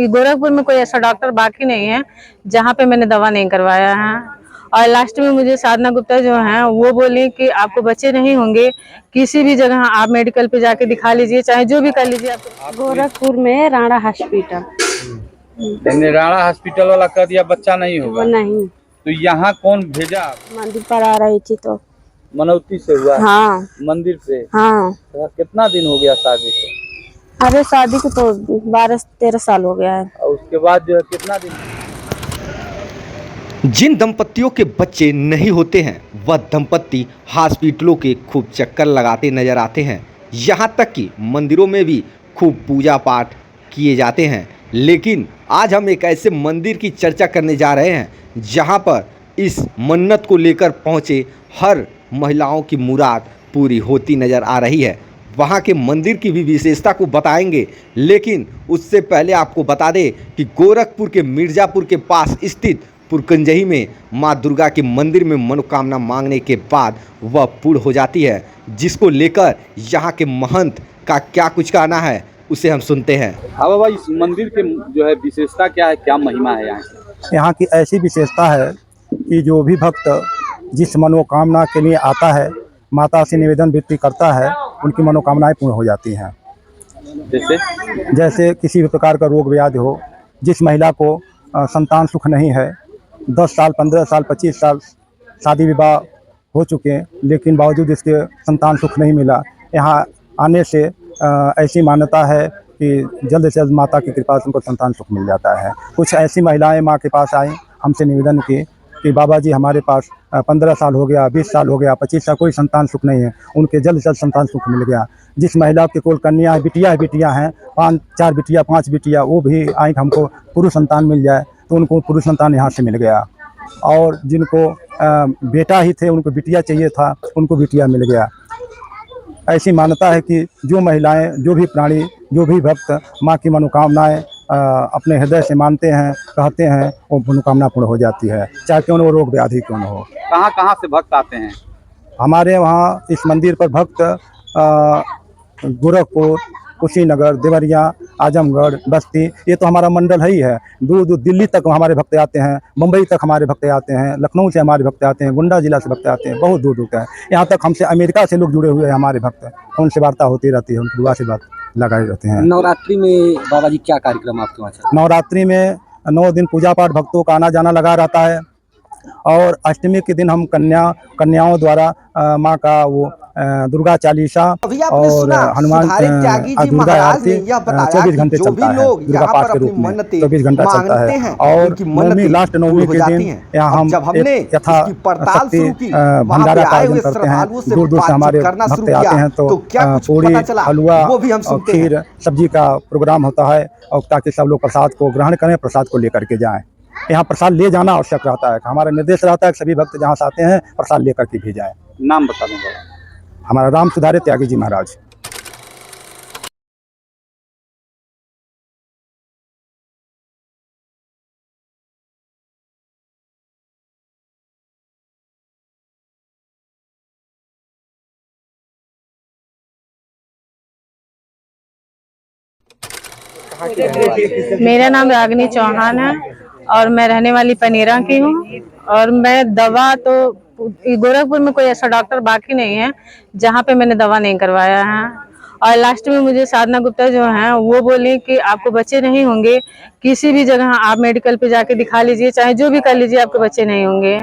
गोरखपुर में कोई ऐसा डॉक्टर बाकी नहीं है जहाँ पे मैंने दवा नहीं करवाया है। और लास्ट में मुझे साधना गुप्ता जो हैं वो बोली कि आपको बच्चे नहीं होंगे, किसी भी जगह आप मेडिकल पे जाके दिखा लीजिए, चाहे जो भी कर लीजिए। आप गोरखपुर में राणा हॉस्पिटल। राणा हॉस्पिटल वाला कह दिया बच्चा नहीं होगा। नहीं, तो यहाँ कौन भेजा? मंदिर पर आ रही थी तो मनौती से हुआ? हाँ। मंदिर से? हाँ। तो कितना दिन हो गया शादी को? अरे शादी को तो 12-13 साल हो गया है। और उसके बाद जो है कितना दिन? जिन दंपतियों के बच्चे नहीं होते हैं वह दंपत्ति हॉस्पिटलों के खूब चक्कर लगाते नजर आते हैं। यहाँ तक कि मंदिरों में भी खूब पूजा पाठ किए जाते हैं। लेकिन आज हम एक ऐसे मंदिर की चर्चा करने जा रहे हैं जहाँ पर इस मन्नत को लेकर पहुँचे हर महिलाओं की मुराद पूरी होती नज़र आ रही है। वहाँ के मंदिर की भी विशेषता को बताएंगे, लेकिन उससे पहले आपको बता दें कि गोरखपुर के मिर्ज़ापुर के पास स्थित पुरकंजही में माँ दुर्गा के मंदिर में मनोकामना मांगने के बाद वह पूर्ण हो जाती है, जिसको लेकर यहाँ के महंत का क्या कुछ कहना है उसे हम सुनते हैं। हाँ बाबा, इस मंदिर के जो है विशेषता क्या है, क्या महिमा है यहाँ की? ऐसी विशेषता है कि जो भी भक्त जिस मनोकामना के लिए आता है, माता से निवेदन विनती करता है, उनकी मनोकामनाएं पूर्ण हो जाती हैं। जैसे किसी भी प्रकार का रोग व्याधि हो, जिस महिला को संतान सुख नहीं है, 10 साल 15 साल 25 साल शादी विवाह हो चुके हैं, लेकिन बावजूद इसके संतान सुख नहीं मिला, यहाँ आने से ऐसी मान्यता है कि जल्द से जल्द माता की कृपा से उनको संतान सुख मिल जाता है। कुछ ऐसी महिलाएं माँ के पास आई, हमसे निवेदन की कि बाबा जी हमारे पास 15 साल हो गया, 20 साल हो गया, 25 साल कोई संतान सुख नहीं है, उनके जल्द से जल्द संतान सुख मिल गया। जिस महिला के कोल कन्या है, बिटिया हैं, 4 बिटिया 5 बिटिया, वो भी आई हमको पुरुष संतान मिल जाए, तो उनको पुरुष संतान यहाँ से मिल गया। और जिनको बेटा ही थे, उनको बिटिया चाहिए था, उनको बिटिया मिल गया। ऐसी मान्यता है कि जो महिलाएं, जो भी प्राणी, जो भी भक्त माँ की मनोकामनाएं अपने हृदय से मानते हैं, कहते हैं, वो मनोकामना पूर्ण हो जाती है, चाहे क्यों वो रोग व्याधि क्यों न हो। कहाँ कहाँ से भक्त आते हैं? हमारे वहाँ इस मंदिर पर भक्त गोरखपुर, कुशीनगर, देवरिया, आजमगढ़, बस्ती, ये तो हमारा मंडल ही है। दूर दूर दिल्ली तक हमारे भक्त आते हैं, मुंबई तक हमारे भक्त आते हैं, लखनऊ से हमारे भक्त आते हैं, गोंडा जिला से भक्त आते हैं, बहुत दूर दूर का है। यहाँ तक हमसे अमेरिका से लोग जुड़े हुए हैं हमारे भक्त, उनसे वार्ता होती रहती है, उनकी दुआ से बात लगाए रहते हैं। नवरात्रि में बाबा जी क्या कार्यक्रम आपके वहाँ चलता है? नवरात्रि में 9 दिन पूजा पाठ, भक्तों का आना जाना लगा रहता है। और अष्टमी के दिन हम कन्याओं द्वारा माँ का वो दुर्गा चालीसा और हनुमान दुर्गा आरती 24 घंटे चलता है, दुर्गा पाठ के रूप में 24 घंटा चलता है। और नवमी, लास्ट नवमी के दिन यहाँ हम यथाशक्ति भंडारा का आयोजन करते हैं। दूर दूर से हमारे भक्त आते हैं, तो पूरी, हलवा और खीर सब्जी का प्रोग्राम होता है, और ताकि सब लोग प्रसाद को ग्रहण करें, प्रसाद को लेकर के जाएँ। यहाँ प्रसाद ले जाना आवश्यक रहता है, हमारा निर्देश रहता है कि सभी भक्त जहाँ से आते हैं प्रसाद लेकर के भी जाएं। नाम बता दूंगा। हमारा राम सुधारे त्यागी जी महाराज। मेरा नाम रागिनी चौहान है और मैं रहने वाली पनेरा की हूँ। और मैं दवा तो गोरखपुर में कोई ऐसा डॉक्टर बाकी नहीं है जहाँ पे मैंने दवा नहीं करवाया है। और लास्ट में मुझे साधना गुप्ता जो हैं वो बोली कि आपको बच्चे नहीं होंगे, किसी भी जगह आप मेडिकल पे जाके दिखा लीजिए, चाहे जो भी कर लीजिए, आपके बच्चे नहीं होंगे।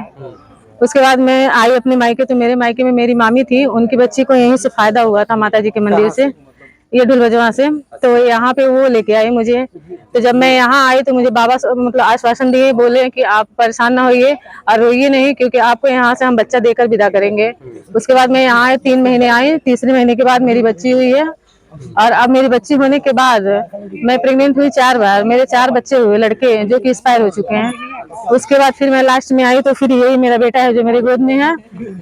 उसके बाद मैं आई अपने मायके, तो मेरे मायके में मेरी मामी थी, उनकी बच्ची को यहीं से फायदा हुआ था माता जी के मंदिर से, ये ढुलवजवा से, तो यहाँ पे वो लेके आए मुझे। तो जब मैं यहाँ आई तो मुझे बाबा मतलब आश्वासन दिए, बोले कि आप परेशान ना होइए और रोइए नहीं, क्योंकि आपको यहाँ से हम बच्चा देकर विदा करेंगे। उसके बाद मैं यहाँ आई, 3 महीने आई, तीसरे महीने के बाद मेरी बच्ची हुई है। और अब मेरी बच्ची होने के बाद मैं प्रेग्नेंट हुई 4 बार, मेरे 4 बच्चे हुए लड़के, जो कि एक्सपायर हो चुके हैं। उसके बाद फिर मैं लास्ट में आई तो फिर यही मेरा बेटा है जो मेरे गोद में है,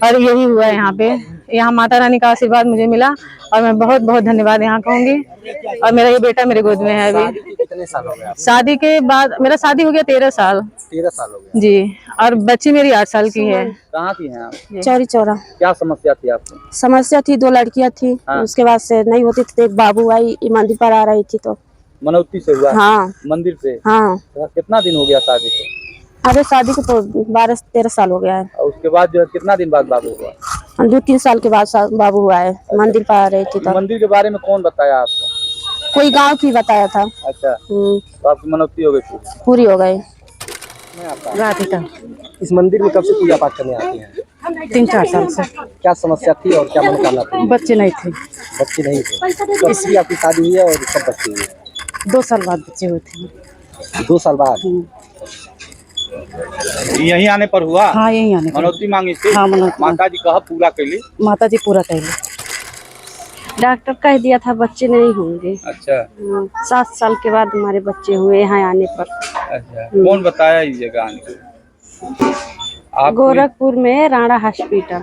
और यही हुआ है यहाँ पे। यहाँ माता रानी का आशीर्वाद मुझे मिला और मैं बहुत बहुत धन्यवाद यहाँ कहूँगी। और मेरा ये बेटा मेरे गोद में है अभी। कितने साल हो गया? शादी के बाद मेरा शादी हो गया 13 साल। 13 साल हो गया जी। और बच्ची मेरी 8 साल की है। कहाँ की हैं आप? चौरी चौरा। क्या समस्या थी आपको? समस्या थी, 2 लड़कियां थी। हाँ। उसके बाद से नहीं होती थी, तो एक बाबू आई, मंदिर पर आ रही थी, तो मनौती से हुआ? हाँ मंदिर से? हाँ। तो कितना दिन हो गया शादी को? अरे शादी को तो 12-13 साल हो गया है। और उसके बाद जो है कितना दिन बाद बाबू हुआ? 2-3 साल के बाद बाबू हुआ है। मंदिर पर आ रही थी तब। मंदिर के बारे में कौन बताया आपको? कोई गांव की बताया था। अच्छा, तो आपकी मनौती हो गई पूरी? पूरी हो गई। राधिका। इस मंदिर में कब से पूजा पाठ करने आती हैं? 3-4 साल से। क्या समस्या थी और क्या मनोकामना थी? बच्चे नहीं थे, बच्चे नहीं थे। कब से आपकी शादी हुई है और कब बच्चे हुए? 2 साल बाद बच्चे हुए थे। 2 साल बाद। यहीं आने पर हुआ? हाँ यहीं आने पर। मनौती मांगी थी? हाँ, मनौती। माता जी कहा पूरा कैली? माता जी पूरा कैली। डॉक्टर कह दिया था बच्चे नहीं होंगे। अच्छा 7 साल के बाद हमारे बच्चे हुए यहाँ आने पर। अच्छा, कौन बताया इस जगह आने को? आप गोरखपुर में राणा हॉस्पिटल।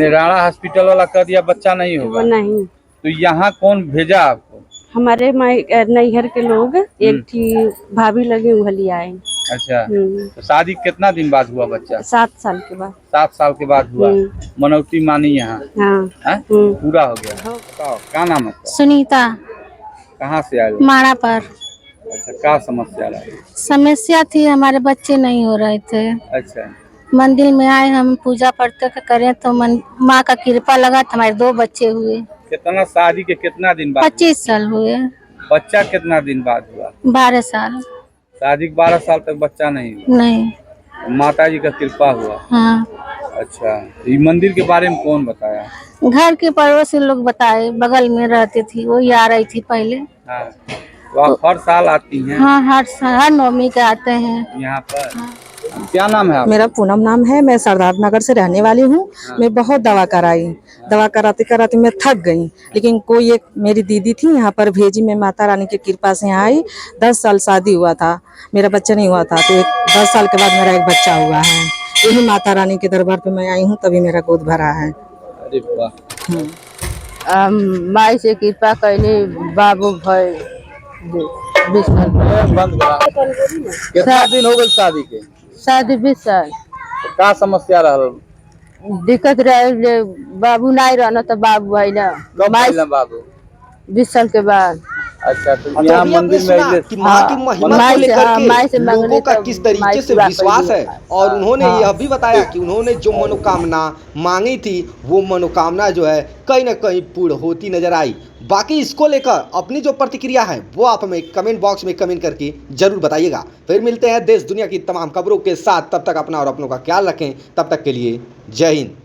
राणा हॉस्पिटल वाला कह दिया बच्चा नहीं वो होगा? नहीं, तो यहाँ कौन भेजा आपको? हमारे नैहर के लोग एक थी भाभी लगे उहली आए। अच्छा, तो शादी कितना दिन बाद हुआ बच्चा? 7 साल के बाद। 7 साल के बाद हुआ। मनौती मानी यहाँ? हाँ। हाँ? पूरा हो गया। बताओ क्या नाम है? सुनीता। कहाँ से आए? माड़ा पर। अच्छा, क्या समस्या रहा? समस्या थी, हमारे बच्चे नहीं हो रहे थे। अच्छा, मंदिर में आए, हम पूजा पाठ करें तो माँ का कृपा लगा तो हमारे 2 बच्चे हुए। कितना शादी के कितना दिन बाद? 25 साल हुए। बच्चा कितना दिन बाद हुआ? 12 साल। शादी के 12 साल तक बच्चा नहीं हुआ? नहीं। माता जी का कृपा हुआ? हाँ। अच्छा, ये मंदिर के बारे में कौन बताया? घर के पड़ोसी लोग बताए, बगल में रहती थी, वही आ रही थी पहले। हाँ, तो आप हर साल आती हैं? हाँ, हर नवमी के आते हैं यहाँ पर? क्या नाम है आपका? मेरा पूनम नाम है। मैं सरदार नगर से रहने वाली हूँ। मैं बहुत दवा कराई, दवा कराते कराते मैं थक गई, लेकिन कोई एक मेरी दीदी थी यहाँ पर भेजी। मैं माता रानी की कृपा से यहाँ आई। 10 साल शादी हुआ था, मेरा बच्चा नहीं हुआ था, तो 10 साल के बाद मेरा एक बच्चा हुआ है। यही माता रानी के दरबार पे मैं आई हूँ, तभी मेरा गोद भरा है। अरे वाह। माई से कृपा कैले बाबू भाई। बंद करा। कितना दिन हो गए शादी के? शादी 20 साल। तो क्या समस्या रहा? दिक्कत रहे बाबू नहीं रहना तो बाबू आइला। कब आइला बाबू? 20 साल के बाद। अच्छा, तो यहाँ मंदिर में कि माँ की महिमा को लेकर के लोगों का किस तरीके से विश्वास है, और उन्होंने यह भी बताया कि उन्होंने जो मनोकामना मांगी थी वो मनोकामना जो है कहीं ना कहीं पूर्ण होती नजर आई। बाकी इसको लेकर अपनी जो प्रतिक्रिया है वो आप हमें कमेंट बॉक्स में कमेंट करके जरूर बताइएगा। फिर मिलते हैं देश दुनिया की तमाम खबरों के साथ, तब तक अपना और अपनों का ख्याल रखें। तब तक के लिए जय हिंद।